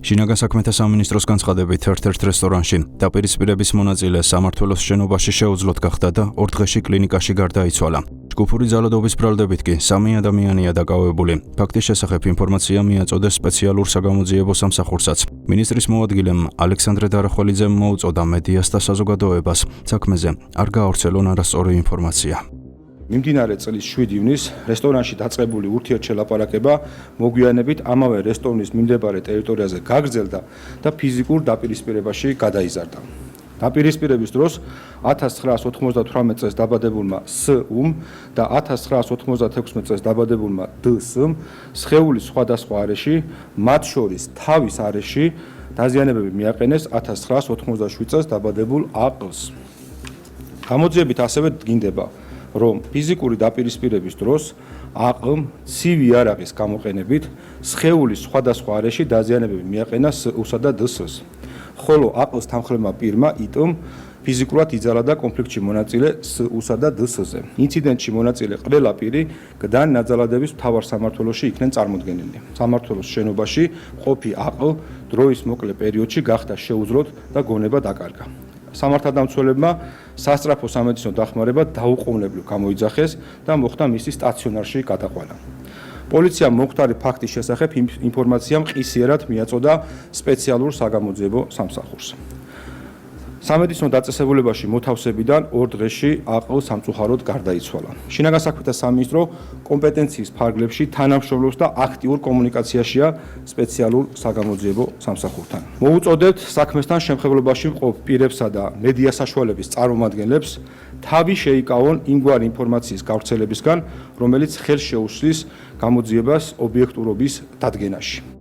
შინაგან საქმეთა სამინისტროს განცხადებით ერთ-ერთ რესტორანში დაპირისპირების მონაწილე სამმართველოს შენობაში შეუძლოდ გახდა და 2 დღეში კლინიკაში გარდაიცვალა. ჯგუფური ძალადობის ბრალდებით კი 3 ადამიანია დაკავებული. ფაქტის შესახებ ინფორმაცია მიაწოდეს სპეციალურ საგამოძიებო სამსახურსაც. მინისტრის მოადგილემ ალექსანდრე დარახველიძემ მოუწოდა მედიას და საზოგადოებას საქმეზე არ გაავრცელონ არასწორი ინფორმაცია. მიმდინარე წლის 7 ივნის რესტორანში დაწყებული ურთიერთშელაპარაკება მოგვიანებით ამავე რესტორნის მიმდებარე ტერიტორიაზე გაგრძელდა და ფიზიკურ დაპირისპირებაში გადაიზარდა. დაპირისპირების დროს 1998 წელს დაბადებულმა S.U.M და 1996 წელს დაბადებულმა D.S.M სხეულის სხვადასხვა არეში, მათ შორის თავის არეში დაზიანებები მიაყენეს 1987 წელს დაბადებულ A.Q.-ს. გამოძიებით ასევე დგინდება, რომ ფიზიკური დაპირისპირების დროს A.Q.-მ ცივი იარაღის გამოყენებით სხეულის სხვადასხვა არეში დაზიანებები მიაყენა S.U.-სა და D.S.-ს. ხოლო A.Q.-ს თანხმლებმა პირმა I.T.-მ ფიზიკურად იძალა და კონფლიქტში მონაწილე S.U.-სა და D.S.-ზე. ინციდენტში მონაწილე ყველა პირი გდან ნაძალადების მთავარ სამმართველოში იქნენ წარმოდგენილი. სამმართველოს შენობაში ყოფი A.Q. დროის მოკლე პერიოდში გახდა შეუძლოდ და გონება დაკარგა. სამართალდამცველებმა სასწრაფო სამედიცინო დახმარება დაუყოვნებლივ გამოიძახეს და მოხდა მისი სტაციონარში გადაყვანა. პოლიციამ მომხდარი ფაქტის შესახებ ინფორმაცია მყისიერად მიაწოდა სპეციალურ საგამოძიებო სამსახურს. სამედიცინო დაწესებულებაში მოთავსებიდან 2 დღეში A.Q. სამწუხაროდ გარდაიცვალა. შინაგან საქმეთა სამინისტრო კომპეტენციის ფარგლებში თანამშრომლობს და აქტიურ კომუნიკაციაშია სპეციალურ საგამოძიებო სამსახურთან. მოუწოდებთ საქმესთან შემხებლობაში მყოფ პირებსა და მედია საშუალების წარმომადგენლებს თავი შეიკავონ იმგვარი ინფორმაციის გავრცელებისგან, რომელიც ხელს შეუშლის გამოძიებას ობიექტურობის დადგენაში.